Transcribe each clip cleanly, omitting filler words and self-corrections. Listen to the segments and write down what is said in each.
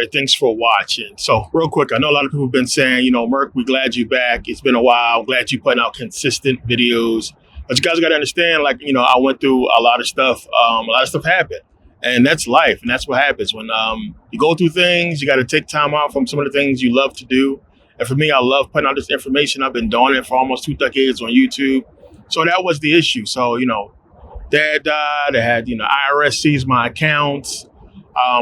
right, thanks for watching. So real quick, I know a lot of people have been saying, you know, Merk, we're glad you're back. It's been a while. Glad you're putting out consistent videos. But you guys got to understand, like, you know, I went through a lot of stuff. A lot of stuff happened. And that's life. And that's what happens. When you go through things, you got to take time out from some of the things you love to do. And for me, I love putting out this information. I've been doing it for almost 2 decades on YouTube. So that was the issue. So, you know, Dad died. I had, you know, IRS seized my accounts.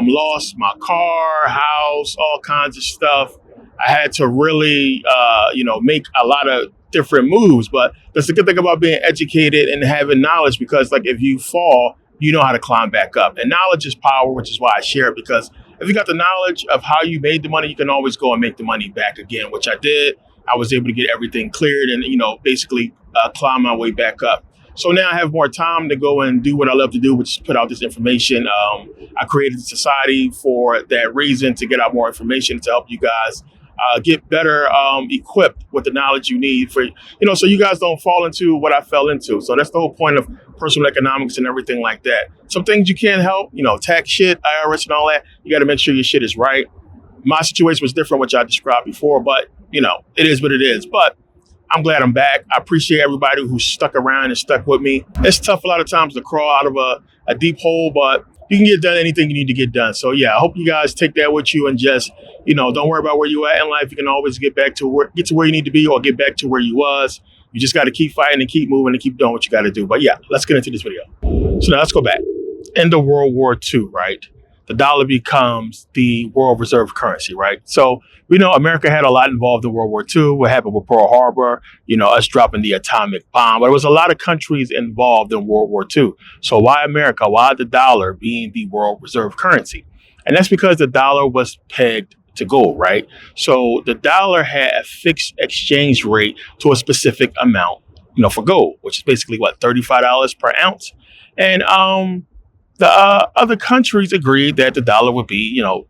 Lost my car, house, all kinds of stuff. I had to really, you know, make a lot of different moves. But that's the good thing about being educated and having knowledge, because like if you fall, you know how to climb back up. And knowledge is power, which is why I share it, because if you got the knowledge of how you made the money, you can always go and make the money back again, which I did. I was able to get everything cleared and, you know, basically climb my way back up. So now I have more time to go and do what I love to do, which is put out this information. I created a society for that reason, to get out more information, to help you guys get better equipped with the knowledge you need for, you know, so you guys don't fall into what I fell into. So that's the whole point of personal economics and everything like that. Some things you can't help, you know, tax shit, IRS and all that. You got to make sure your shit is right. My situation was different, which I described before, but, you know, it is what it is. But I'm glad I'm back. I appreciate everybody who stuck around and stuck with me. It's tough a lot of times to crawl out of a deep hole, but you can get done anything you need to get done. So yeah, I hope you guys take that with you and just, you know, don't worry about where you at in life. You can always get to where you need to be, or get back to where you was. You just got to keep fighting and keep moving and keep doing what you got to do. But yeah, let's get into this video. So now let's go back. End of World War II, right? The dollar becomes the world reserve currency, right? So we know America had a lot involved in World War II. What happened with Pearl Harbor, you know, us dropping the atomic bomb. But there was a lot of countries involved in World War II. So why America? Why the dollar being the world reserve currency? And that's because the dollar was pegged to gold, right? So the dollar had a fixed exchange rate to a specific amount, you know, for gold, which is basically what, $35 per ounce. And the other countries agreed that the dollar would be, you know,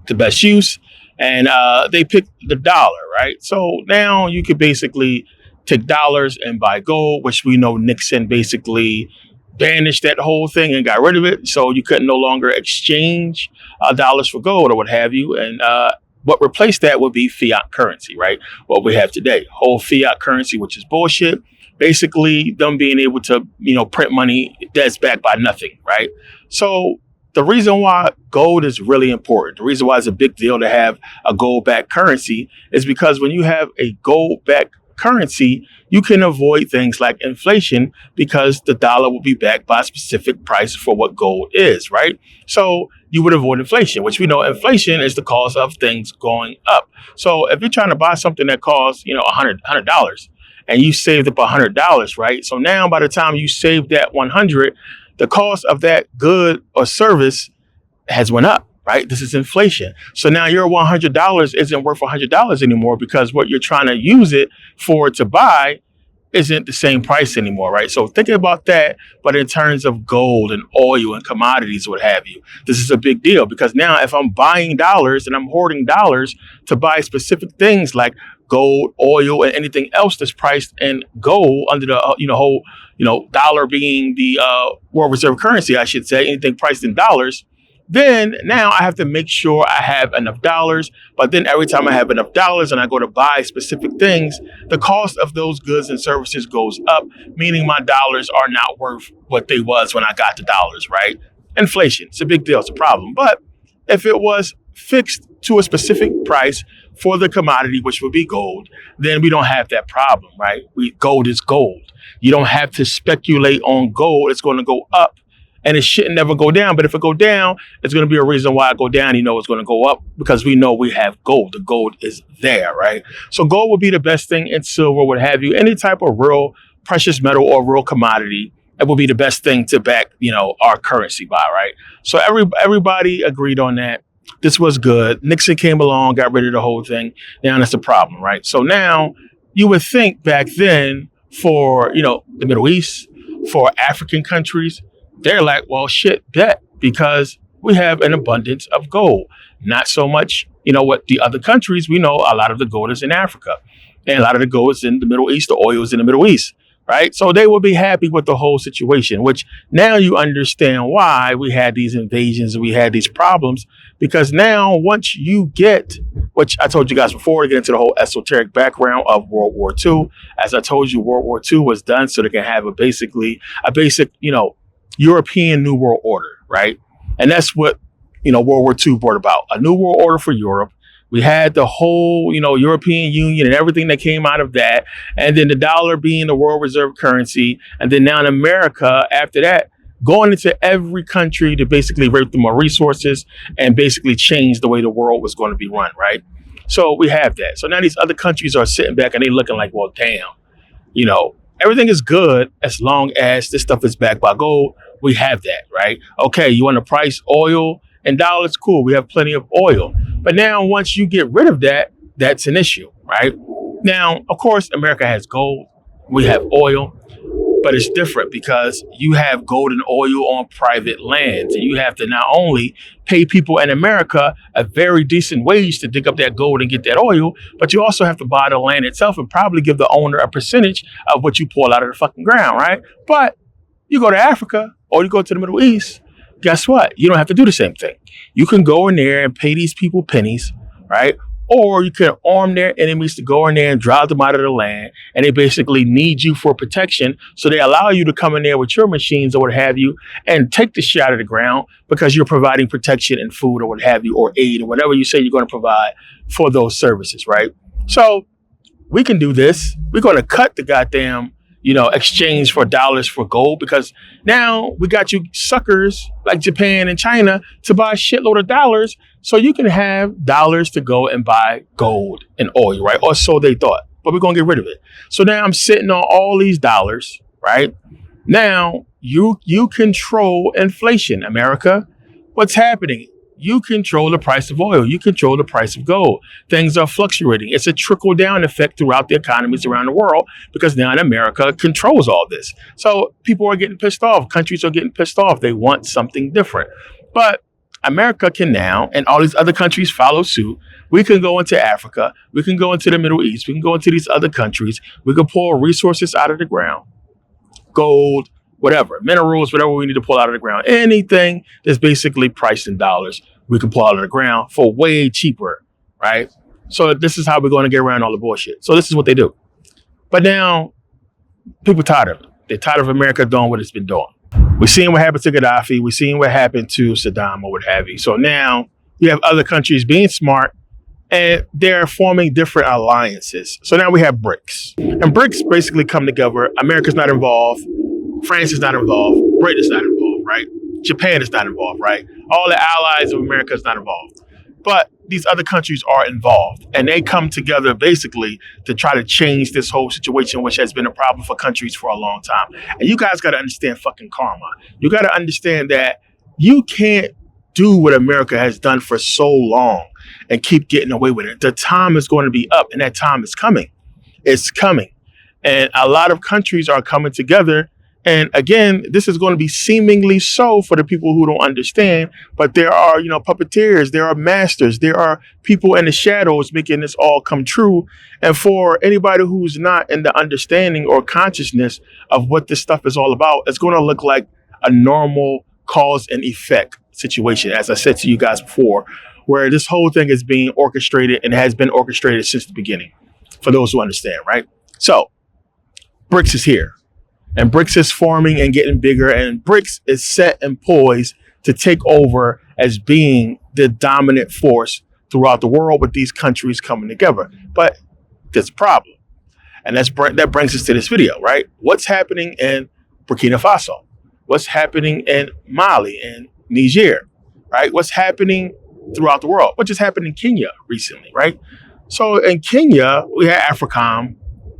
the best use. And they picked the dollar, right? So now you could basically take dollars and buy gold, which we know Nixon basically banished that whole thing and got rid of it. So you couldn't no longer exchange dollars for gold or what have you. And what replaced that would be fiat currency, right? What we have today, whole fiat currency, which is bullshit. Basically them being able to, you know, print money that's backed by nothing, right? So the reason why gold is really important, the reason why it's a big deal to have a gold-backed currency, is because when you have a gold-backed currency, you can avoid things like inflation, because the dollar will be backed by a specific price for what gold is, right? So you would avoid inflation, which we know inflation is the cause of things going up. So if you're trying to buy something that costs, you know, $100, and you saved up $100, right? So now by the time you save that 100, the cost of that good or service has went up, right? This is inflation. So now your $100 isn't worth $100 anymore, because what you're trying to use it for to buy isn't the same price anymore, right? So think about that, but in terms of gold and oil and commodities, what have you, this is a big deal, because now if I'm buying dollars and I'm hoarding dollars to buy specific things like gold, oil, and anything else that's priced in gold under the whole dollar being the world reserve currency, I should say, anything priced in dollars, then now I have to make sure I have enough dollars. But then every time I have enough dollars and I go to buy specific things, the cost of those goods and services goes up, meaning my dollars are not worth what they was when I got the dollars, right? Inflation, it's a big deal, it's a problem. But if it was fixed to a specific price for the commodity, which would be gold, then we don't have that problem, right? Gold is gold. You don't have to speculate on gold. It's going to go up, and it shouldn't never go down. But if it go down, it's going to be a reason why it go down. You know, it's going to go up because we know we have gold. The gold is there, right? So gold would be the best thing, and silver, what have you. Any type of real precious metal or real commodity, it will be the best thing to back, our currency by, right? So everybody agreed on that. This was good. Nixon came along, got rid of the whole thing. Now that's a problem, right? So now you would think back then for, the Middle East, for African countries, they're like, well, shit, bet, because we have an abundance of gold. Not so much, what the other countries, we know a lot of the gold is in Africa. And a lot of the gold is in the Middle East, the oil is in the Middle East. right? So they will be happy with the whole situation, which now you understand why we had these invasions, we had these problems, because now once you get, which I told you guys before, to get into the whole esoteric background of World War II, as I told you, World War II was done so they can have a basic, European New World Order, right? And that's what, World War II brought about, a New World Order for Europe. We had the whole, European Union and everything that came out of that. And then the dollar being the world reserve currency. And then now in America, after that, going into every country to basically rape them more resources and basically change the way the world was going to be run, right? So we have that. So now these other countries are sitting back and they looking like, well, damn, everything is good as long as this stuff is backed by gold. We have that, right? Okay, you want to price oil in dollars? Cool, we have plenty of oil. But now once you get rid of that, that's an issue, right? Now, of course, America has gold. We have oil. But it's different because you have gold and oil on private lands. And you have to not only pay people in America a very decent wage to dig up that gold and get that oil, but you also have to buy the land itself and probably give the owner a percentage of what you pull out of the fucking ground, right? But you go to Africa or you go to the Middle East, guess what? You don't have to do the same thing. You can go in there and pay these people pennies, right? Or you can arm their enemies to go in there and drive them out of the land. And they basically need you for protection. So they allow you to come in there with your machines or what have you and take the shit out of the ground because you're providing protection and food or what have you, or aid or whatever you say you're going to provide for those services, right? So we can do this. We're going to cut the goddamn, exchange for dollars for gold, because now we got you suckers like Japan and China to buy a shitload of dollars so you can have dollars to go and buy gold and oil, right? Or so they thought, but we're going to get rid of it. So now I'm sitting on all these dollars, right? Now you control inflation, America. What's happening? You control the price of oil. You control the price of gold. Things are fluctuating. It's a trickle-down effect throughout the economies around the world because now America controls all this. So people are getting pissed off. Countries are getting pissed off. They want something different. But America can now, and all these other countries follow suit. We can go into Africa. We can go into the Middle East. We can go into these other countries. We can pull resources out of the ground. Gold, whatever, minerals, whatever we need to pull out of the ground, anything that's basically priced in dollars, we can pull out of the ground for way cheaper, right? So this is how we're going to get around all the bullshit. So this is what they do. But now people tired of it. They're tired of America doing what it's been doing. We're seeing what happened to Gaddafi. We're seeing what happened to Saddam or what have you. So now you have other countries being smart and they're forming different alliances. So now we have BRICS. And BRICS basically come together. America's not involved. France is not involved. Britain is not involved, right? Japan is not involved, right? All the allies of America is not involved. But these other countries are involved. And they come together basically to try to change this whole situation, which has been a problem for countries for a long time. And you guys got to understand fucking karma. You got to understand that you can't do what America has done for so long and keep getting away with it. The time is going to be up, and that time is coming. It's coming. And a lot of countries are coming together. And again, this is going to be seemingly so for the people who don't understand, but there are, puppeteers, there are masters, there are people in the shadows making this all come true. And for anybody who's not in the understanding or consciousness of what this stuff is all about, it's going to look like a normal cause and effect situation, as I said to you guys before, where this whole thing is being orchestrated and has been orchestrated since the beginning, for those who understand, right? So BRICS is here. And BRICS is forming and getting bigger, and BRICS is set and poised to take over as being the dominant force throughout the world with these countries coming together. But there's a problem. And that brings us to this video, right? What's happening in Burkina Faso? What's happening in Mali and Niger, right? What's happening throughout the world? What just happened in Kenya recently, right? So in Kenya, we had AFRICOM,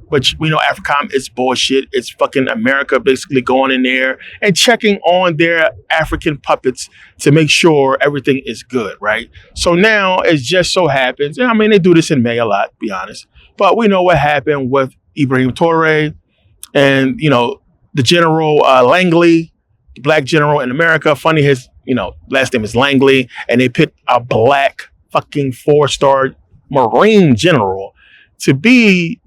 but we know AFRICOM is bullshit. It's fucking America basically going in there and checking on their African puppets to make sure everything is good, right? So now it just so happens, they do this in May a lot, to be honest, but we know what happened with Ibrahim Traoré and, the General Langley, the black general in America. Funny, his, last name is Langley, and they picked a black fucking 4-star Marine general to be,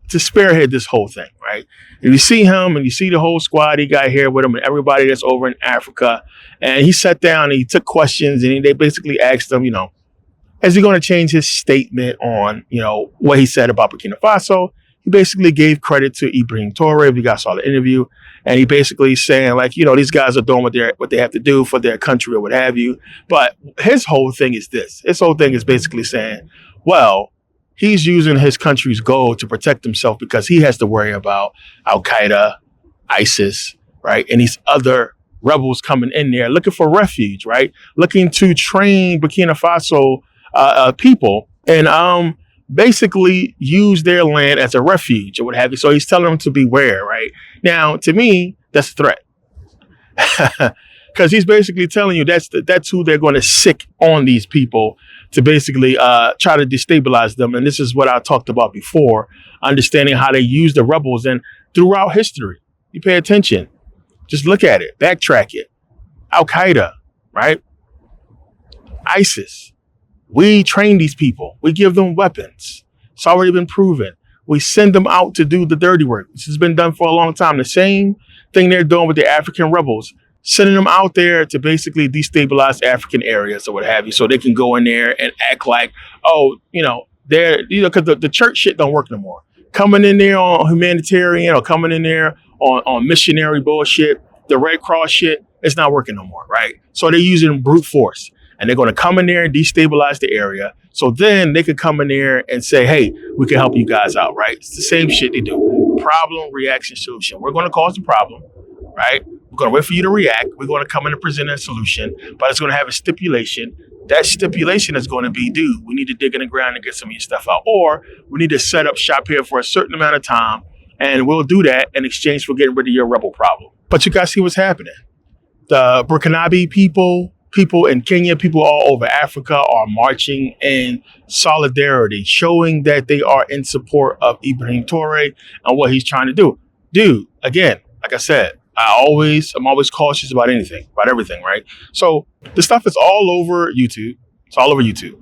to spearhead this whole thing, right? right? And you see him and you see the whole squad he got here with him and everybody that's over in Africa. And he sat down and he took questions and they basically asked him, is he going to change his statement on, what he said about Burkina Faso? He basically gave credit to Ibrahim Toure, if you guys saw the interview. And he basically saying like, these guys are doing what they have to do for their country or what have you. But his whole thing is this. His whole thing is basically saying, well, he's using his country's gold to protect himself because he has to worry about Al-Qaeda, ISIS, right? And these other rebels coming in there looking for refuge, right? Looking to train Burkina Faso people and basically use their land as a refuge or what have you. So he's telling them to beware, right? Now, to me, that's a threat. Because he's basically telling you that's who they're going to sick on these people to basically try to destabilize them. And this is what I talked about before, understanding how they use the rebels. And throughout history, you pay attention. Just look at it, backtrack it. Al-Qaeda, right? ISIS. We train these people. We give them weapons. It's already been proven. We send them out to do the dirty work. This has been done for a long time. The same thing they're doing with the African rebels, sending them out there to basically destabilize African areas or what have you, so they can go in there and act like, they're, because the church shit don't work no more. Coming in there on humanitarian or coming in there on missionary bullshit, the Red Cross shit, it's not working no more, right? So they're using brute force. And they're going to come in there and destabilize the area. So then they could come in there and say, hey, we can help you guys out, right? It's the same shit they do. Problem, reaction, solution. We're going to cause the problem, right? We're going to wait for you to react. We're going to come in and present a solution, but it's going to have a stipulation. That stipulation is going to be, dude, we need to dig in the ground and get some of your stuff out. Or we need to set up shop here for a certain amount of time, and we'll do that in exchange for getting rid of your rebel problem. But you guys see what's happening. The Burkinabe people in Kenya, people all over Africa are marching in solidarity, showing that they are in support of Ibrahim Toure and what he's trying to do. Dude, again, like I said, I'm always cautious about everything, right? So the stuff is all over YouTube. It's all over YouTube.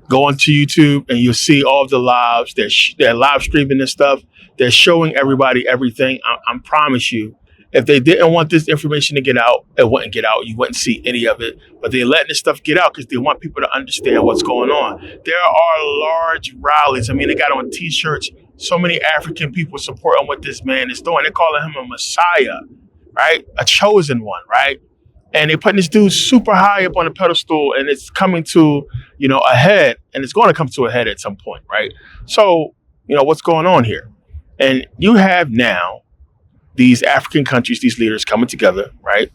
Go onto YouTube and you'll see all of the lives. They're live streaming this stuff. They're showing everybody everything. I promise you, if they didn't want this information to get out, it wouldn't get out. You wouldn't see any of it. But they're letting this stuff get out because they want people to understand what's going on. There are large rallies. I mean, they got on T-shirts, so many African people supporting what this man is doing. They're calling him a messiah, right? A chosen one, right? And they're putting this dude super high up on a pedestal, and it's coming to, a head, and it's going to come to a head at some point, right? So, what's going on here? And you have now these African countries, these leaders coming together, right?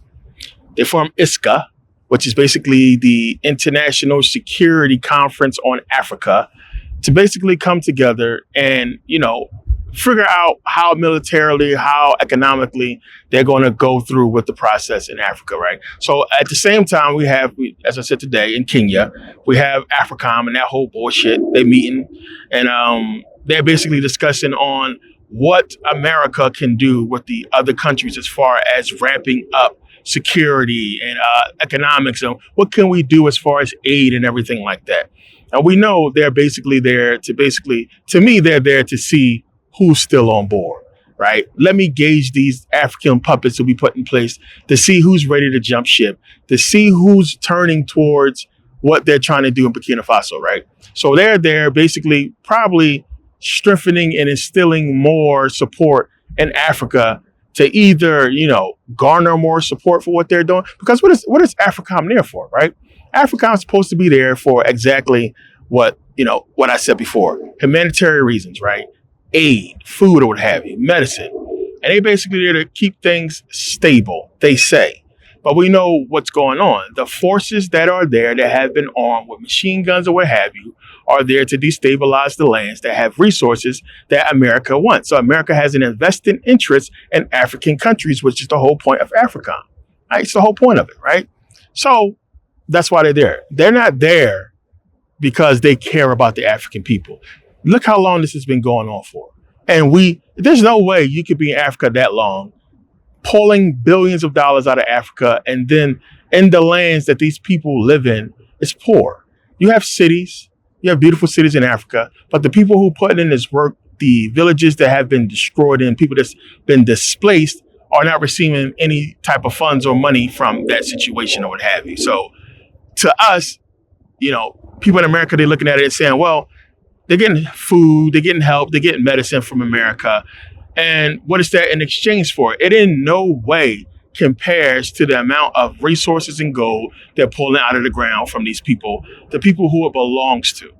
They form ISCA, which is basically the International Security Conference on Africa, to basically come together and, figure out how militarily, how economically they're going to go through with the process in Africa, right? So at the same time, as I said today, in Kenya, we have AFRICOM and that whole bullshit. They're meeting and they're basically discussing on what America can do with the other countries as far as ramping up security and economics, and what can we do as far as aid and everything like that. And we know they're basically there to me, they're there to see who's still on board, right? Let me gauge these African puppets that we put in place to see who's ready to jump ship, to see who's turning towards what they're trying to do in Burkina Faso, right? So they're there basically probably strengthening and instilling more support in Africa to either, garner more support for what they're doing. Because what is AFRICOM there for, right? AFRICOM is supposed to be there for exactly what I said before. Humanitarian reasons, right? Aid, food or what have you, medicine. And they basically there to keep things stable, they say. But we know what's going on. The forces that are there that have been armed with machine guns or what have you are there to destabilize the lands that have resources that America wants. So America has an invested interest in African countries, which is the whole point of AFRICOM. Right? It's the whole point of it, right? So that's why they're there. They're not there because they care about the African people. Look how long this has been going on for. And there's no way you could be in Africa that long, pulling billions of dollars out of Africa, and then in the lands that these people live in, it's poor. You have cities, you have beautiful cities in Africa, but the people who put in this work the villages that have been destroyed and people that's been displaced are not receiving any type of funds or money from that situation or what have you. So to us, people in America, they're looking at it and saying, well, they're getting food, they're getting help, they're getting medicine from America. And what is that in exchange for? It in no way compares to the amount of resources and gold they're pulling out of the ground from these people, the people who it belongs to.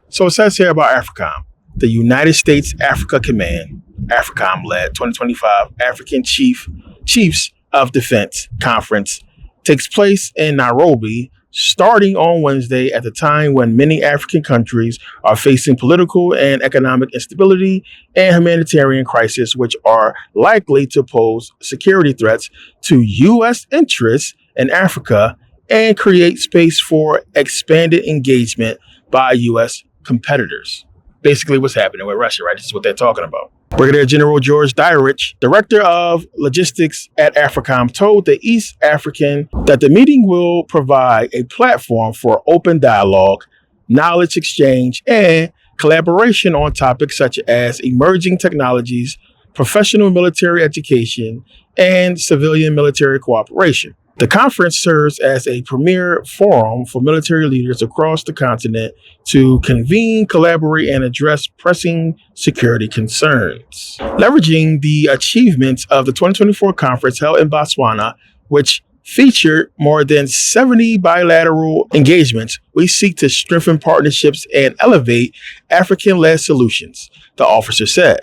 So it says here about AFRICOM, the United States Africa Command, AFRICOM-led 2025 African Chiefs of Defense Conference takes place in Nairobi starting on Wednesday at the time when many African countries are facing political and economic instability and humanitarian crisis, which are likely to pose security threats to U.S. interests in Africa and create space for expanded engagement by U.S. competitors. Basically what's happening with Russia, right? This is what they're talking about. Brigadier General George Dyrich, director of logistics at AFRICOM, told the East African that the meeting will provide a platform for open dialogue, knowledge exchange, and collaboration on topics such as emerging technologies, professional military education, and civilian military cooperation. The conference serves as a premier forum for military leaders across the continent to convene, collaborate, and address pressing security concerns. Leveraging the achievements of the 2024 conference held in Botswana, which featured more than 70 bilateral engagements, we seek to strengthen partnerships and elevate African-led solutions, the officer said.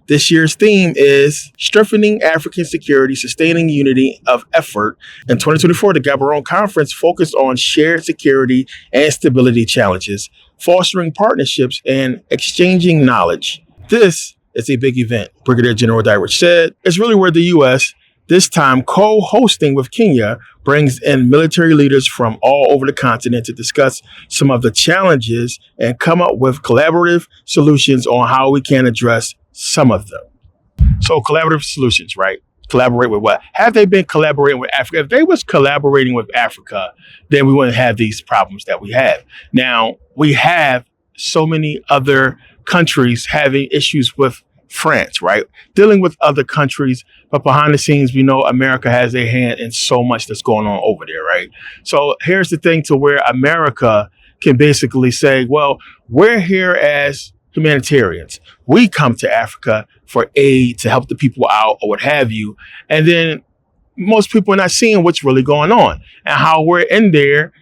This year's theme is Strengthening African Security, Sustaining Unity of Effort. In 2024, the Gaborone Conference focused on shared security and stability challenges, fostering partnerships and exchanging knowledge. This is a big event, Brigadier General Dyrich said. It's really where the U.S., this time co-hosting with Kenya, brings in military leaders from all over the continent to discuss some of the challenges and come up with collaborative solutions on how we can address some of them. So collaborative solutions, right? Collaborate with what? Have they been collaborating with Africa? If they was collaborating with Africa, then we wouldn't have these problems that we have. Now, we have so many other countries having issues with France, right? Dealing with other countries, but behind the scenes, we know America has a hand in so much that's going on over there, right? So here's the thing to where America can basically say, well, we're here as humanitarians. We come to Africa for aid to help the people out or what have you. And then most people are not seeing what's really going on and how we're in there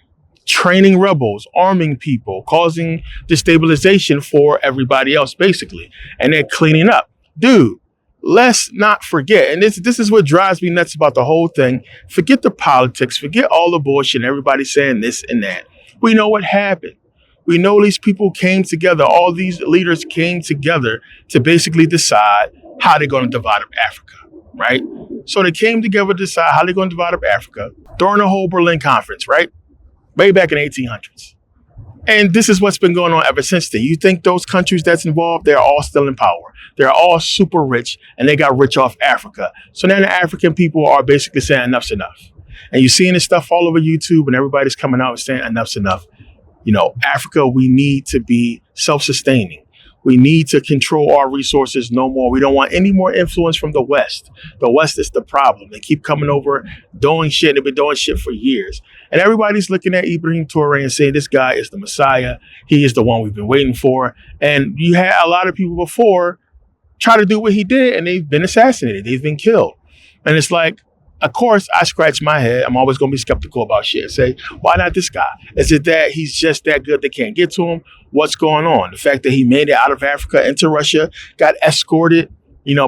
training rebels, arming people, causing destabilization for everybody else, basically. And they're cleaning up. Dude, let's not forget. And this is what drives me nuts about the whole thing. Forget the politics. Forget all the bullshit. Everybody saying this and that. We know what happened. We know these people came together. All these leaders came together to basically decide how they're going to divide up Africa, right? So they came together to decide how they're going to divide up Africa during the whole Berlin Conference, right? Way back in the 1800s. And this is what's been going on ever since then. You think those countries that's involved, they're all still in power. They're all super rich and they got rich off Africa. So now the African people are basically saying enough's enough. And you're seeing this stuff all over YouTube and everybody's coming out and saying enough's enough. Africa, we need to be self-sustaining. We need to control our resources no more. We don't want any more influence from the West. The West is the problem. They keep coming over, doing shit. They've been doing shit for years. And everybody's looking at Ibrahim Traoré and saying this guy is the Messiah. He is the one we've been waiting for. And you had a lot of people before try to do what he did, and they've been assassinated. They've been killed. And it's like, of course, I scratch my head. I'm always going to be skeptical about shit and say, why not this guy? Is it that he's just that good they can't get to him? What's going on? The fact that he made it out of Africa into Russia, got escorted,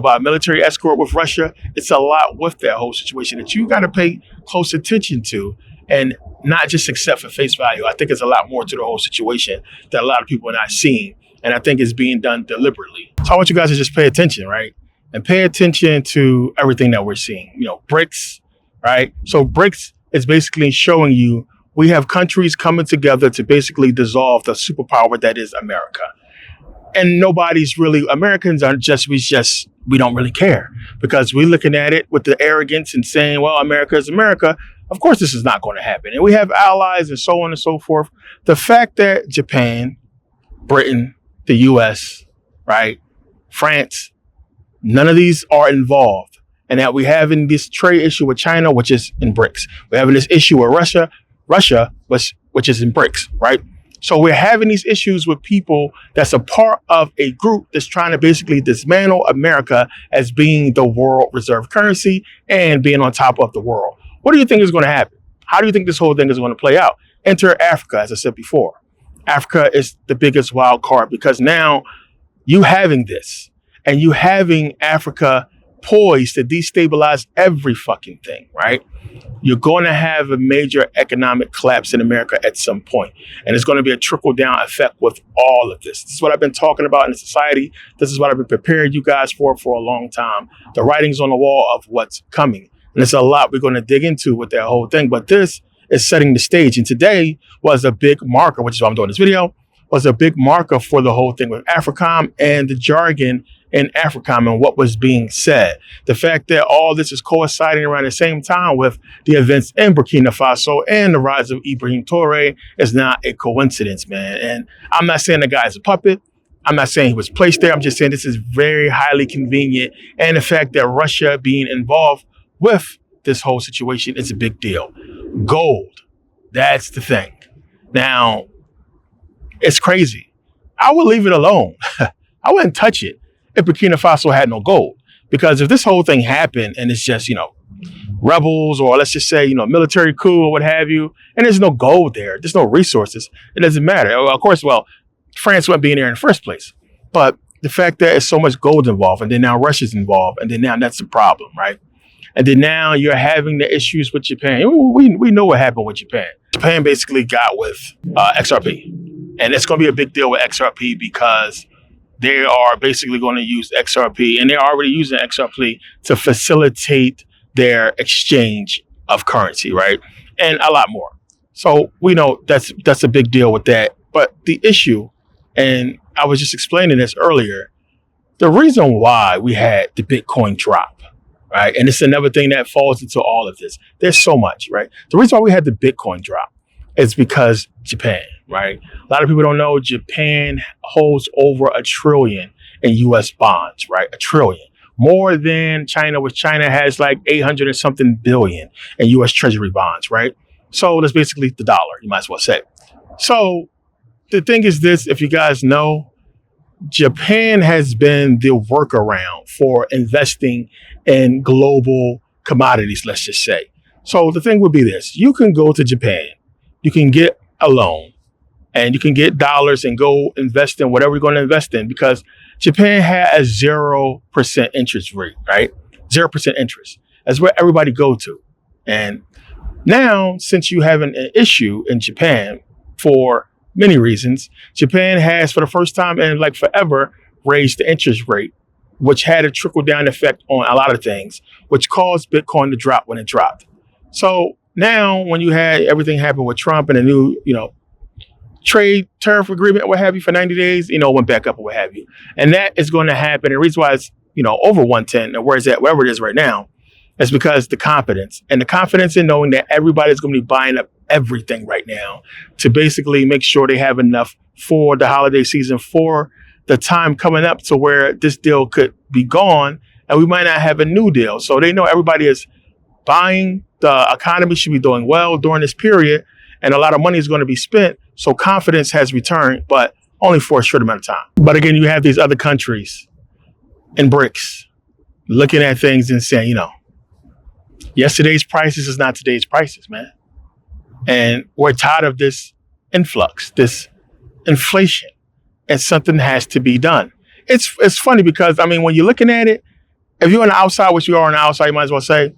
by a military escort with Russia. It's a lot with that whole situation that you got to pay close attention to and not just accept for face value. I think it's a lot more to the whole situation that a lot of people are not seeing. And I think it's being done deliberately. So I want you guys to just pay attention, right? And pay attention to everything that we're seeing. BRICS, right? So BRICS is basically showing you we have countries coming together to basically dissolve the superpower that is America. And Americans are we don't really care because we're looking at it with the arrogance and saying, well, America is America. Of course, this is not going to happen. And we have allies and so on and so forth. The fact that Japan, Britain, the US, right? France, none of these are involved. And that we having this trade issue with China, which is in BRICS. We're having this issue with Russia, which is in BRICS, right? So we're having these issues with people that's a part of a group that's trying to basically dismantle America as being the world reserve currency and being on top of the world. What do you think is going to happen? How do you think this whole thing is going to play out? Enter Africa, as I said before. Africa is the biggest wild card because now you having this and you having Africa poised to destabilize every fucking thing, right? You're going to have a major economic collapse in America at some point. And it's going to be a trickle-down effect with all of this. This is what I've been talking about in the society. This is what I've been preparing you guys for a long time. The writing's on the wall of what's coming. And there's a lot we're going to dig into with that whole thing. But this is setting the stage. And today was a big marker, which is why I'm doing this video, was a big marker for the whole thing with AFRICOM and the jargon in AFRICOM and what was being said. The fact that all this is coinciding around the same time with the events in Burkina Faso and the rise of Ibrahim Traoré is not a coincidence, man. And I'm not saying the guy is a puppet. I'm not saying he was placed there. I'm just saying this is very highly convenient. And the fact that Russia being involved with this whole situation is a big deal. Gold, that's the thing. Now, it's crazy. I would leave it alone. I wouldn't touch it if Burkina Faso had no gold. Because if this whole thing happened and it's just, rebels or let's just say, military coup or what have you, and there's no gold there, there's no resources, it doesn't matter. Of course, France wouldn't be in there in the first place. But the fact that there's so much gold involved and then now Russia's involved and then now that's the problem, right? And then now you're having the issues with Japan. We know what happened with Japan. Japan basically got with XRP. And it's going to be a big deal with XRP because they are basically going to use XRP, and they're already using XRP to facilitate their exchange of currency, right? And a lot more. So we know that's a big deal with that. But the issue, and I was just explaining this earlier, the reason why we had the Bitcoin drop, right? And it's another thing that falls into all of this. There's so much, right? The reason why we had the Bitcoin drop is because Japan, right? A lot of people don't know Japan holds over $1 trillion in US bonds, right? $1 trillion. More than China, which China has like 800 and something billion in US Treasury bonds, right? So that's basically the dollar, you might as well say. So the thing is this, if you guys know, Japan has been the workaround for investing in global commodities, let's just say. So the thing would be this, you can go to Japan, you can get a loan and you can get dollars and go invest in whatever you're going to invest in because Japan had a 0% interest rate, right? 0% interest. That's where everybody go to. And now, since you have an issue in Japan for many reasons, Japan has, for the first time in like forever, raised the interest rate, which had a trickle-down effect on a lot of things, which caused Bitcoin to drop when it dropped. So now, when you had everything happen with Trump and a new, trade tariff agreement, what have you, for 90 days, went back up or what have you. And that is going to happen. And the reason why it's, over 110 or wherever it is right now, is because the confidence in knowing that everybody's going to be buying up everything right now to basically make sure they have enough for the holiday season, for the time coming up to where this deal could be gone and we might not have a new deal. So they know everybody is buying. The economy should be doing well during this period, and a lot of money is going to be spent. So confidence has returned, but only for a short amount of time. But again, you have these other countries in BRICS looking at things and saying, yesterday's prices is not today's prices, man. And we're tired of this influx, this inflation, and something has to be done. It's funny because, when you're looking at it, if you're on the outside, which you are on the outside, you might as well say,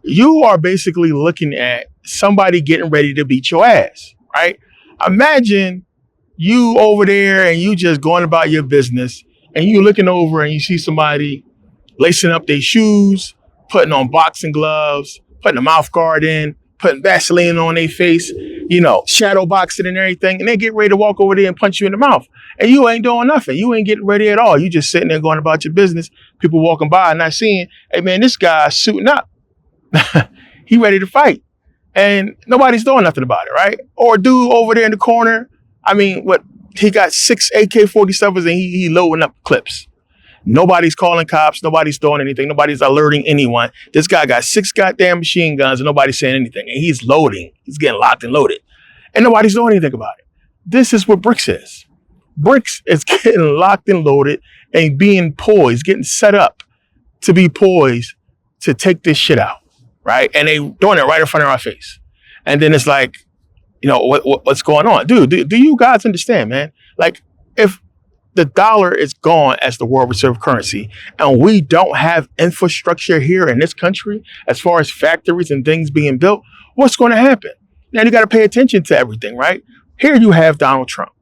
you are basically looking at somebody getting ready to beat your ass, right? Imagine you over there and you just going about your business and you looking over and you see somebody lacing up their shoes, putting on boxing gloves, putting a mouth guard in, putting Vaseline on their face, shadow boxing and everything, and they get ready to walk over there and punch you in the mouth. And you ain't doing nothing. You ain't getting ready at all. You just sitting there going about your business. People walking by and not seeing, hey man, this guy's suiting up. He ready to fight. And nobody's doing nothing about it, right? Or dude over there in the corner, he got 6 AK-47s and he loading up clips. Nobody's calling cops. Nobody's doing anything. Nobody's alerting anyone. This guy got 6 goddamn machine guns and nobody's saying anything. And he's loading. He's getting locked and loaded. And nobody's doing anything about it. This is what BRICS is. BRICS is getting locked and loaded and being poised, getting set up to be poised to take this shit out, right? And they doing it right in front of our face. And then it's like, you know, what's going on? Dude, do you guys understand, man? Like, if the dollar is gone as the world reserve currency and we don't have infrastructure here in this country as far as factories and things being built, what's going to happen? Now, you got to pay attention to everything, right? Here you have Donald Trump.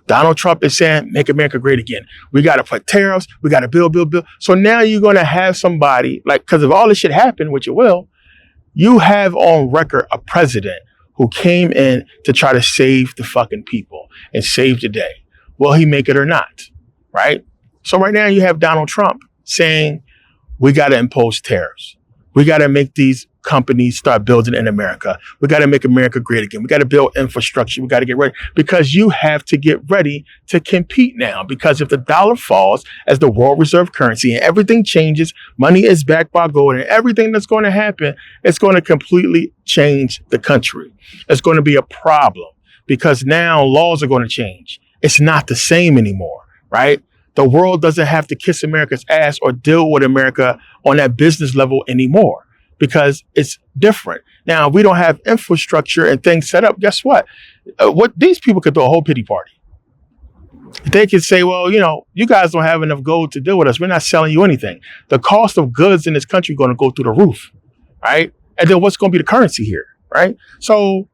Donald Trump is saying, make America great again. We got to put tariffs. We got to build. So now you're going to have somebody, like, because if all this shit happened, which it will, you have on record a president who came in to try to save the fucking people and save the day. Will he make it or not? Right? So right now you have Donald Trump saying, we got to impose tariffs. We got to make these companies start building in America. We got to make America great again. We got to build infrastructure. We got to get ready because you have to get ready to compete now. Because if the dollar falls as the world reserve currency and everything changes, money is backed by gold, and everything that's going to happen, it's going to completely change the country. It's going to be a problem because now laws are going to change. It's not the same anymore, right? The world doesn't have to kiss America's ass or deal with America on that business level anymore because it's different. Now, we don't have infrastructure and things set up. Guess what? What these people could throw a whole pity party. They could say, well, you know, you guys don't have enough gold to deal with us. We're not selling you anything. The cost of goods in this country is going to go through the roof, right? And then what's going to be the currency here, right? So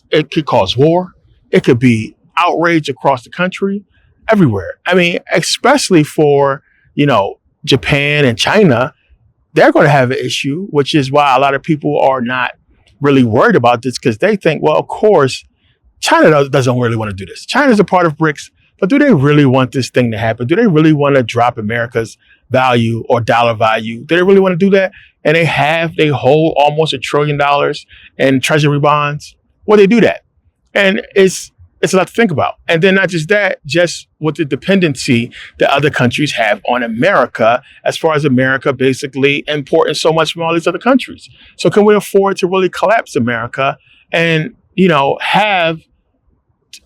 it could cause war. It could be outrage across the country, everywhere. I mean, especially for, you know, Japan and China, they're going to have an issue, which is why a lot of people are not really worried about this because they think, well, of course, China doesn't really want to do this. China's a part of BRICS, but do they really want this thing to happen? Do they really want to drop America's value or dollar value? Do they really want to do that? And they hold almost $1 trillion in treasury bonds. Well, they do that. And it's a lot to think about. And then not just that, just with the dependency that other countries have on America, as far as America basically importing so much from all these other countries. So can we afford to really collapse America and, you know, have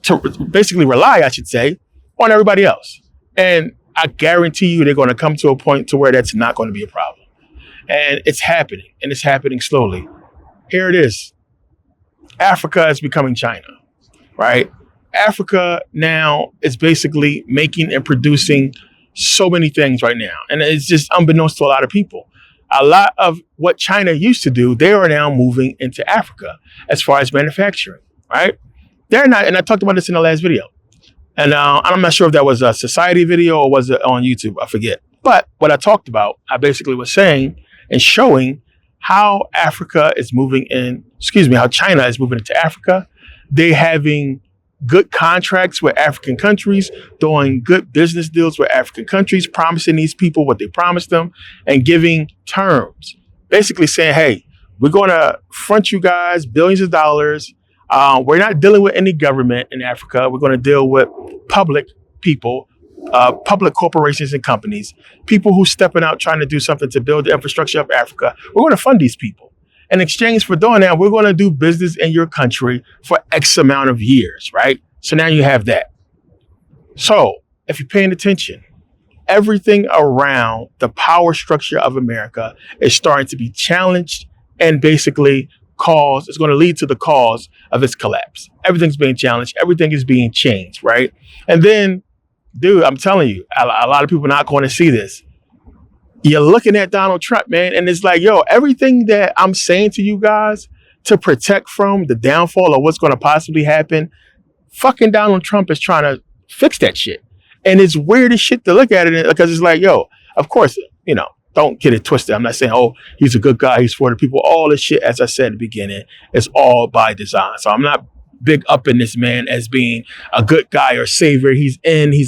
to basically rely, I should say, on everybody else? And I guarantee you they're going to come to a point to where that's not going to be a problem. And it's happening, and it's happening slowly. Here it is. Africa is becoming China, right? Africa now is basically making and producing so many things right now. And it's just unbeknownst to a lot of people. A lot of what China used to do, they are now moving into Africa as far as manufacturing, right? They're not, and I talked about this in the last video. And I'm not sure if that was a society video or was it on YouTube, I forget. But what I talked about, I basically was saying and showing how Africa is moving how China is moving into Africa. They having good contracts with African countries, doing good business deals with African countries, promising these people what they promised them and giving terms. Basically saying, hey, we're going to front you guys billions of dollars. We're not dealing with any government in Africa. We're going to deal with public people, public corporations and companies, people who stepping out trying to do something to build the infrastructure of Africa. We're going to fund these people. In exchange for doing that, we're going to do business in your country for X amount of years, right? So now you have that. So if you're paying attention, everything around the power structure of America is starting to be challenged and basically it's going to lead to the cause of its collapse. Everything's being challenged. Everything is being changed, right? And then, dude, I'm telling you, a lot of people are not going to see this. You're looking at Donald Trump, man, and it's like, yo, everything that I'm saying to you guys to protect from the downfall of what's going to possibly happen, fucking Donald Trump is trying to fix that shit. And it's weird as shit to look at it because it's like, yo, of course, you know, don't get it twisted. I'm not saying, oh, he's a good guy, he's for the people. All this shit, as I said at the beginning, is all by design. So I'm not big up in this man as being a good guy or savior. He's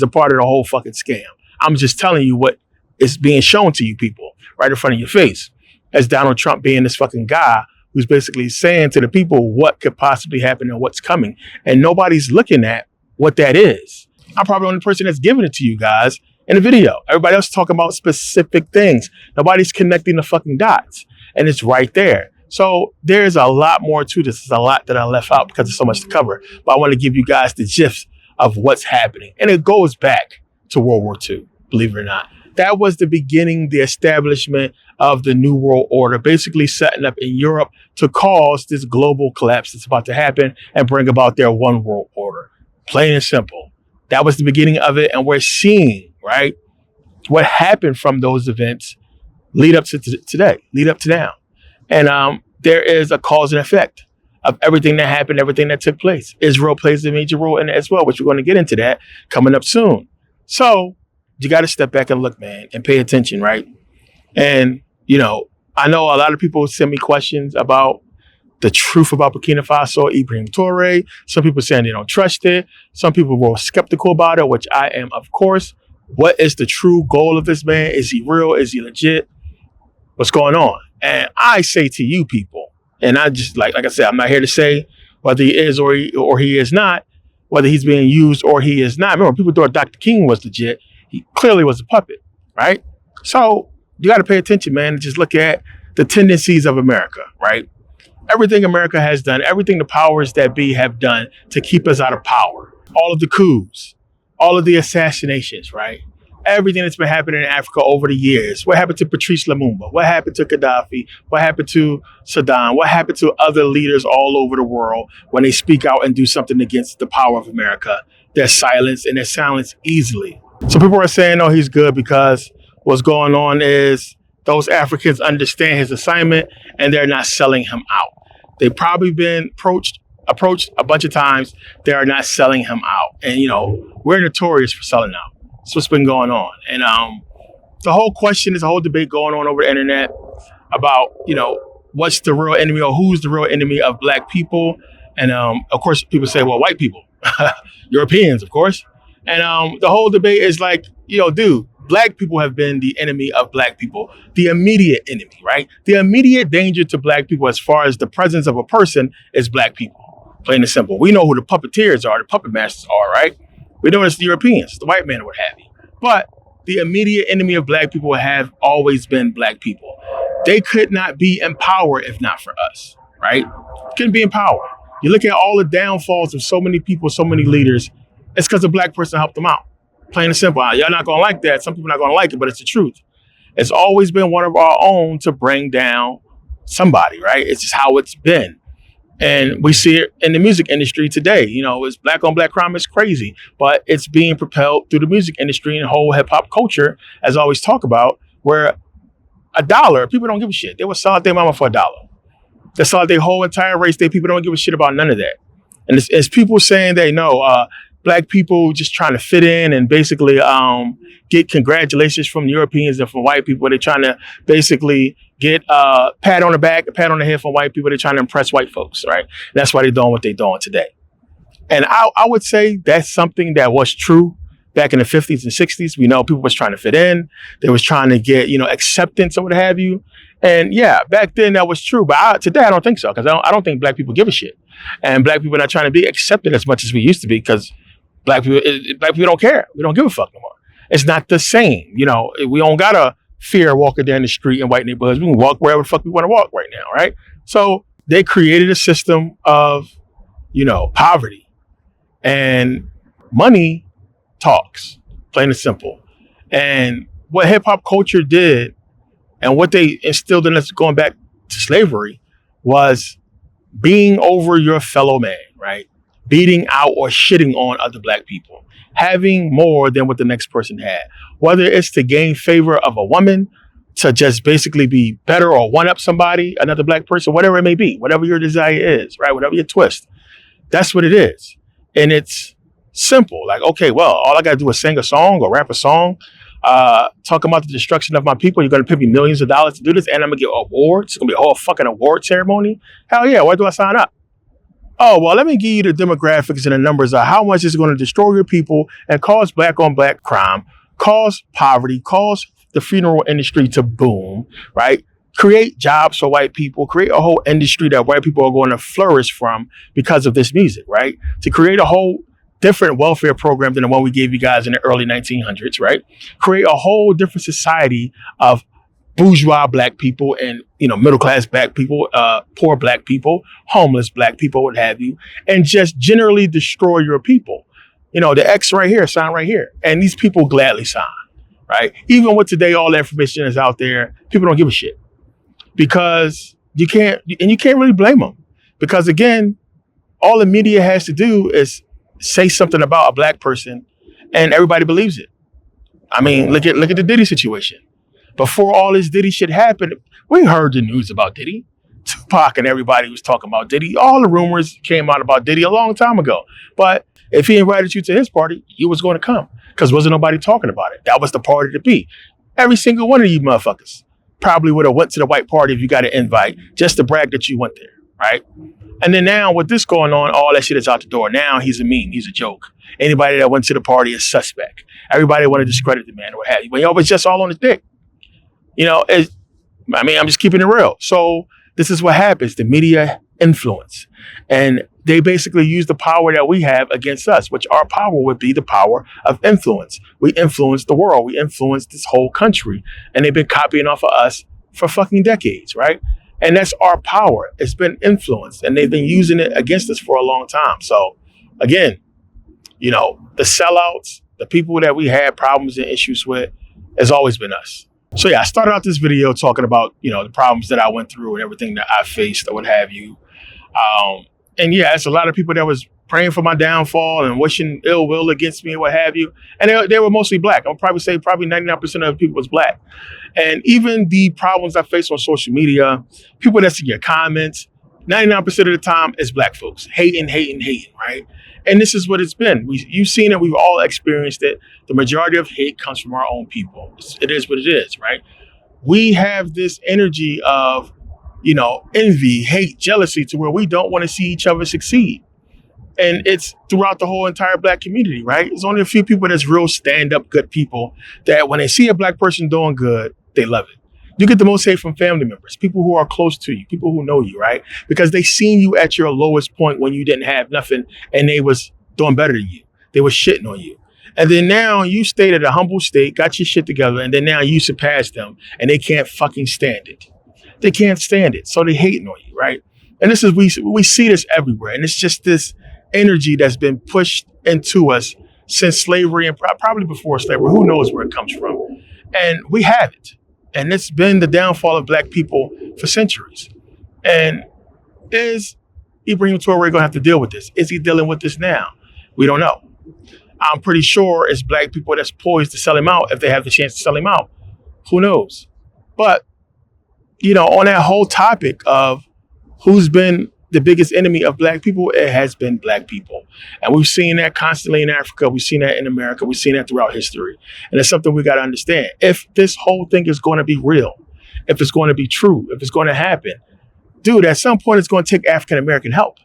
a part of the whole fucking scam. I'm just telling you what is being shown to you people right in front of your face as Donald Trump being this fucking guy who's basically saying to the people what could possibly happen and what's coming. And nobody's looking at what that is. I'm probably the only person that's giving it to you guys in the video. Everybody else talking about specific things. Nobody's connecting the fucking dots. And it's right there. So there's a lot more to this. There's a lot that I left out because there's so much to cover. But I want to give you guys the gist of what's happening. And it goes back to World War II, believe it or not. That was the beginning, the establishment of the New World Order, basically setting up in Europe to cause this global collapse that's about to happen and bring about their one world order. Plain and simple. That was the beginning of it. And we're seeing, right, what happened from those events lead up to today, lead up to now. And there is a cause and effect of everything that happened, everything that took place. Israel plays a major role in it as well, which we're going to get into that coming up soon. So you got to step back and look, man, and pay attention, right? And, you know, I know a lot of people send me questions about the truth about Burkina Faso, Ibrahim Touré. Some people saying they don't trust it. Some people were skeptical about it, which I am, of course. What is the true goal of this man? Is he real? Is he legit? What's going on? And I say to you people, and I just, like I said, I'm not here to say whether he is or he is not, whether he's being used or he is not. Remember, people thought Dr. King was legit. He clearly was a puppet, right? So you got to pay attention, man, and just look at the tendencies of America, right? Everything America has done, everything the powers that be have done to keep us out of power. All of the coups, all of the assassinations, right? Everything that's been happening in Africa over the years. What happened to Patrice Lumumba? What happened to Gaddafi? What happened to Saddam? What happened to other leaders all over the world when they speak out and do something against the power of America? They're silenced, and they're silenced easily. So people are saying, oh, he's good because what's going on is those Africans understand his assignment and they're not selling him out. They've probably been approached a bunch of times. They are not selling him out. And, you know, we're notorious for selling out. That's what's been going on. And the whole question is a whole debate going on over the internet about, you know, what's the real enemy or who's the real enemy of black people. And of course, people say, well, white people, Europeans, of course. And the whole debate is like, you know, dude, black people have been the enemy of black people, the immediate enemy, right? The immediate danger to black people as far as the presence of a person is black people, plain and simple. We know who the puppeteers are, the puppet masters are, right? We know it's the Europeans, the white man, what have you. But the immediate enemy of black people have always been black people. They could not be in power if not for us, right? Couldn't be in power. You look at all the downfalls of so many people, so many leaders, it's because a black person helped them out. Plain and simple. Y'all not going to like that. Some people are not going to like it, but it's the truth. It's always been one of our own to bring down somebody, right? It's just how it's been. And we see it in the music industry today. You know, it's black on black crime is crazy, but it's being propelled through the music industry and whole hip hop culture, as I always talk about, where $1, people don't give a shit. They will sell out their mama for $1. They sell out their whole entire race. People don't give a shit about none of that. And it's people saying they know, black people just trying to fit in and basically get congratulations from Europeans and from white people. They're trying to basically get a pat on the back, a pat on the head from white people. They're trying to impress white folks, right? And that's why they're doing what they're doing today. And I would say that's something that was true back in the 50s and 60s. We know people was trying to fit in. They was trying to get, you know, acceptance or what have you. And yeah, back then that was true. But today I don't think so, because I don't think black people give a shit. And black people are not trying to be accepted as much as we used to be, because black people don't care. We don't give a fuck no more. It's not the same. You know, we don't gotta fear walking down the street in white neighborhoods. We can walk wherever the fuck we want to walk right now, right? So they created a system of, you know, poverty, and money talks, plain and simple. And what hip hop culture did and what they instilled in us going back to slavery was being over your fellow man, right? Beating out or shitting on other black people, having more than what the next person had, whether it's to gain favor of a woman, to just basically be better or one up somebody, another black person, whatever it may be, whatever your desire is, right? Whatever your twist, that's what it is. And it's simple. Like, okay, well, all I got to do is sing a song or rap a song, talk about the destruction of my people. You're going to pay me millions of dollars to do this, and I'm going to get awards. It's going to be a whole fucking award ceremony. Hell yeah. Why do I sign up? Oh, well, let me give you the demographics and the numbers of how much it's going to destroy your people and cause black on black crime, cause poverty, cause the funeral industry to boom, right? Create jobs for white people, create a whole industry that white people are going to flourish from because of this music, right? To create a whole different welfare program than the one we gave you guys in the early 1900s, right? Create a whole different society of bourgeois black people and, middle class black people, poor black people, homeless black people, what have you, and just generally destroy your people. The X right here, sign right here. And these people gladly sign, right? Even with today, all the information is out there, people don't give a shit because you can't really blame them because again, all the media has to do is say something about a black person and everybody believes it. I mean, look at the Diddy situation. Before all this Diddy shit happened, we heard the news about Diddy. Tupac and everybody was talking about Diddy. All the rumors came out about Diddy a long time ago. But if he invited you to his party, you was going to come because wasn't nobody talking about it. That was the party to be. Every single one of you motherfuckers probably would have went to the white party if you got an invite just to brag that you went there, right? And then now with this going on, all that shit is out the door. Now he's a meme. He's a joke. Anybody that went to the party is suspect. Everybody want to discredit the man or what have you. But it's just all on his dick. I'm just keeping it real. So this is what happens. The media influence. And they basically use the power that we have against us, which our power would be the power of influence. We influence the world. We influence this whole country. And they've been copying off of us for fucking decades, right? And that's our power. It's been influenced. And they've been using it against us for a long time. So again, the sellouts, the people that we had problems and issues with, has always been us. So yeah, I started out this video talking about, the problems that I went through and everything that I faced or what have you. And yeah, it's a lot of people that was praying for my downfall and wishing ill will against me and what have you. And they were mostly black. I'll probably say 99% of the people was black. And even the problems I face on social media, people that see your comments, 99% of the time is black folks hating, right? And this is what it's been. You've seen it. We've all experienced it. The majority of hate comes from our own people. It is what it is, right? We have this energy of, envy, hate, jealousy to where we don't want to see each other succeed. And it's throughout the whole entire black community, right? There's only a few people that's real stand-up good people that when they see a black person doing good, they love it. You get the most hate from family members, people who are close to you, people who know you, right? Because they seen you at your lowest point when you didn't have nothing and they was doing better than you. They was shitting on you. And then now you stayed at a humble state, got your shit together, and then now you surpassed them and they can't fucking stand it. They can't stand it. So they hating on you, right? And this is, we see this everywhere. And it's just this energy that's been pushed into us since slavery and probably before slavery. Who knows where it comes from? And we have it. And it's been the downfall of black people for centuries. And is Ibrahim Traoré going to have to deal with this? Is he dealing with this now? We don't know. I'm pretty sure it's black people that's poised to sell him out if they have the chance to sell him out. Who knows? But, on that whole topic of who's been the biggest enemy of black people, it has been black people. And we've seen that constantly in Africa. We've seen that in America. We've seen that throughout history. And it's something we got to understand. If this whole thing is going to be real, if it's going to be true, if it's going to happen, dude, at some point it's going to take African-American help.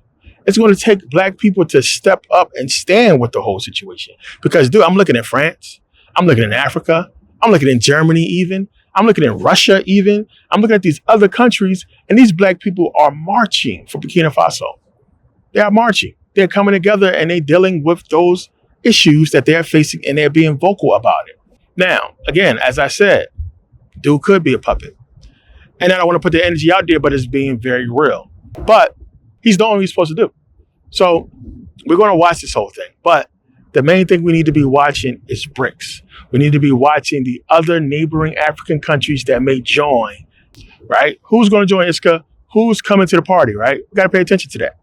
It's going to take black people to step up and stand with the whole situation. Because, dude, I'm looking at France. I'm looking at Africa. I'm looking in Germany even. I'm looking at Russia even. I'm looking at these other countries, and these black people are marching for Burkina Faso. They are marching. They're coming together, and they're dealing with those issues that they're facing, and they're being vocal about it. Now, again, as I said, dude could be a puppet. And I don't want to put the energy out there, but it's being very real. But he's doing what he's supposed to do. So we're going to watch this whole thing. But the main thing we need to be watching is BRICS. We need to be watching the other neighboring African countries that may join, right? Who's going to join ISCA? Who's coming to the party, right? We got to pay attention to that.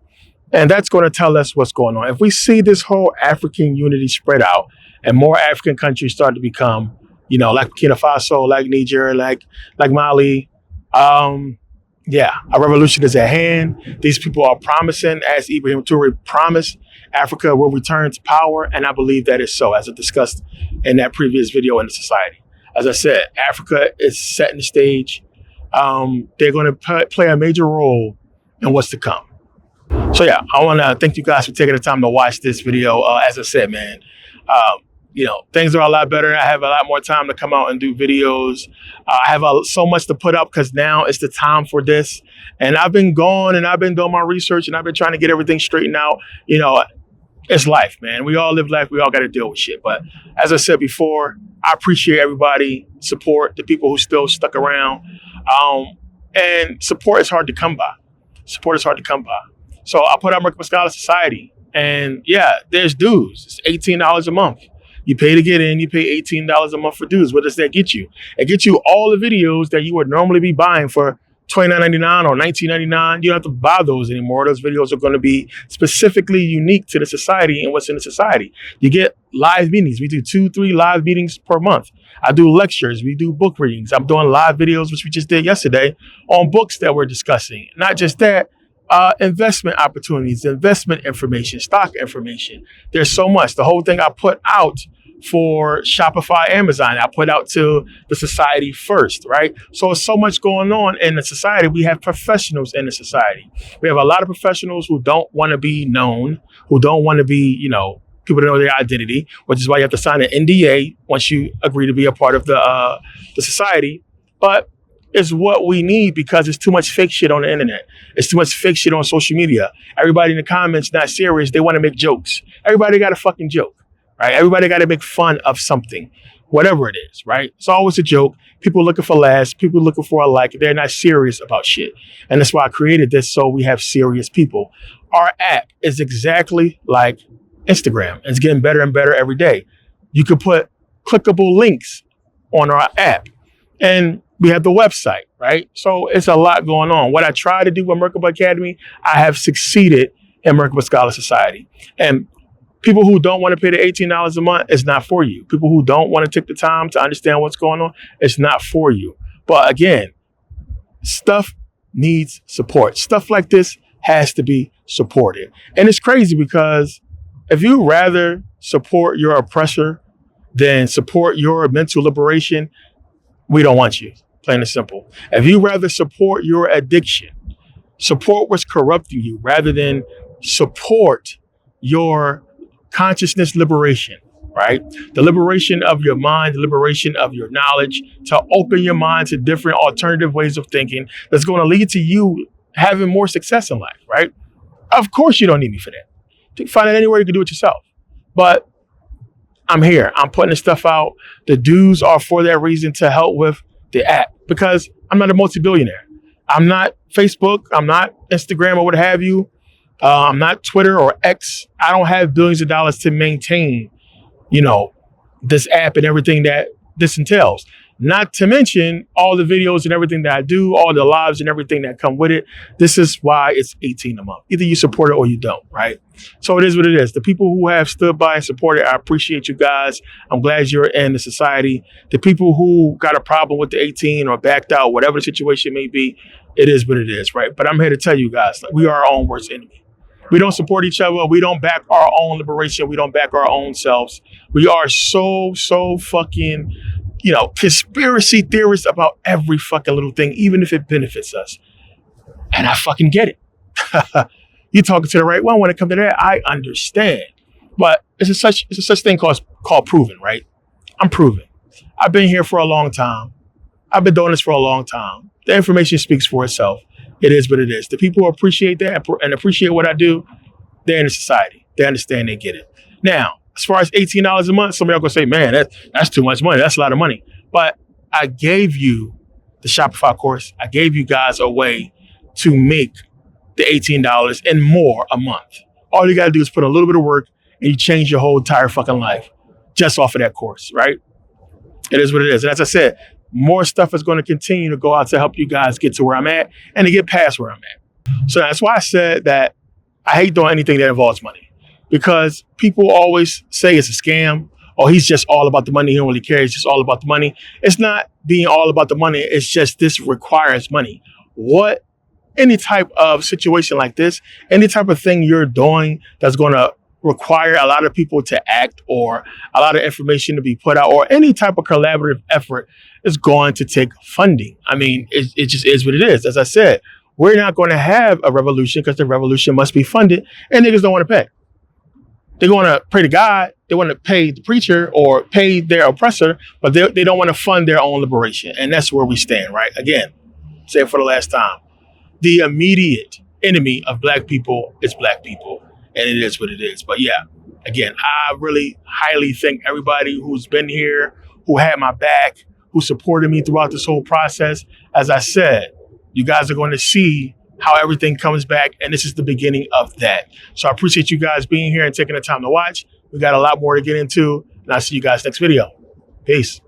And that's going to tell us what's going on. If we see this whole African unity spread out and more African countries start to become, like Burkina Faso, like Niger, like Mali, a revolution is at hand. These people are promising, as Ibrahim Traoré promised, Africa will return to power, and I believe that is so, as I discussed in that previous video in the society. As I said, Africa is setting the stage. They're going to play a major role in what's to come. So yeah, I want to thank you guys for taking the time to watch this video. As I said, man, things are a lot better. I have a lot more time to come out and do videos. I have so much to put up because now it's the time for this. And I've been going and I've been doing my research and I've been trying to get everything straightened out. it's life, man. We all live life. We all got to deal with shit. But as I said before, I appreciate everybody support, the people who still stuck around. And support is hard to come by. Support is hard to come by. So I put out Merkabah Scholar Society, and yeah, there's dues. It's $18 a month. You pay to get in. You pay $18 a month for dues. What does that get you? It gets you all the videos that you would normally be buying for $29.99 or $19.99. You don't have to buy those anymore. Those videos are going to be specifically unique to the society and what's in the society. You get live meetings. We do 2-3 live meetings per month. I do lectures. We do book readings. I'm doing live videos, which we just did yesterday, on books that we're discussing. Not just that, investment opportunities, investment information, stock information. There's so much. The whole thing I put out for Shopify, Amazon, I put out to the society first, right? So there's so much going on in the society. We have professionals in the society. We have a lot of professionals who don't want to be known, who don't want to be, people to know their identity, which is why you have to sign an NDA once you agree to be a part of the society. But it's what we need because there's too much fake shit on the internet. It's too much fake shit on social media. Everybody in the comments not serious. They want to make jokes. Everybody got a fucking joke, right? Everybody got to make fun of something, whatever it is, right? It's always a joke. People looking for laughs. People looking for a like. They're not serious about shit. And that's why I created this, so we have serious people. Our app is exactly like Instagram. It's getting better and better every day. You could put clickable links on our app. And we have the website, right? So it's a lot going on. What I try to do with Merkabah Academy, I have succeeded in Merkabah Scholar Society. And people who don't want to pay the $18 a month, it's not for you. People who don't want to take the time to understand what's going on, it's not for you. But again, stuff needs support. Stuff like this has to be supported. And it's crazy because if you rather support your oppressor than support your mental liberation, we don't want you, plain and simple. If you rather support your addiction, support what's corrupting you rather than support your consciousness liberation, right? The liberation of your mind, the liberation of your knowledge, to open your mind to different alternative ways of thinking that's going to lead to you having more success in life, right? Of course you don't need me for that. You can find it anywhere. You can do it yourself. But I'm here. I'm putting the stuff out. The dues are for that reason, to help with the app, because I'm not a multi-billionaire. I'm not Facebook. I'm not Instagram or what have you. I'm not Twitter or X. I don't have billions of dollars to maintain, this app and everything that this entails. Not to mention all the videos and everything that I do, all the lives and everything that come with it. This is why it's $18 a month. Either you support it or you don't, right? So it is what it is. The people who have stood by and supported, I appreciate you guys. I'm glad you're in the society. The people who got a problem with the 18 or backed out, whatever the situation may be, it is what it is, right? But I'm here to tell you guys, we are our own worst enemy. We don't support each other. We don't back our own liberation. We don't back our own selves. We are so fucking, conspiracy theorists about every fucking little thing, even if it benefits us. And I fucking get it. You talking to the right one when it comes to that, I understand. But it's a such thing called proven, right? I'm proven. I've been here for a long time. I've been doing this for a long time. The information speaks for itself. It is what it is. The people who appreciate that and appreciate what I do, they're in the society. They understand, they get it. Now, as far as $18 a month, some of y'all gonna say, man, that's too much money. That's a lot of money. But I gave you the Shopify course. I gave you guys a way to make the $18 and more a month. All you gotta do is put a little bit of work and you change your whole entire fucking life just off of that course, right? It is what it is. And as I said, more stuff is going to continue to go out to help you guys get to where I'm at and to get past where I'm at. So that's why I said that I hate doing anything that involves money, because people always say it's a scam, or he's just all about the money. He don't really care. It's just all about the money. It's not being all about the money. It's just this requires money. Any type of situation like this, any type of thing you're doing that's going to require a lot of people to act, or a lot of information to be put out, or any type of collaborative effort, is going to take funding. I mean, it just is what it is. As I said, we're not going to have a revolution because the revolution must be funded, and niggas don't want to pay. They're going to pray to God. They want to pay the preacher or pay their oppressor, but they don't want to fund their own liberation. And that's where we stand, right? Again, say it for the last time. The immediate enemy of black people is black people. And it is what it is. But yeah, Again, I really highly thank everybody who's been here, who had my back, who supported me throughout this whole process. As I said, you guys are going to see how everything comes back, and this is the beginning of that. So I appreciate you guys being here and taking the time to watch. We got a lot more to get into, and I'll see you guys next video. Peace.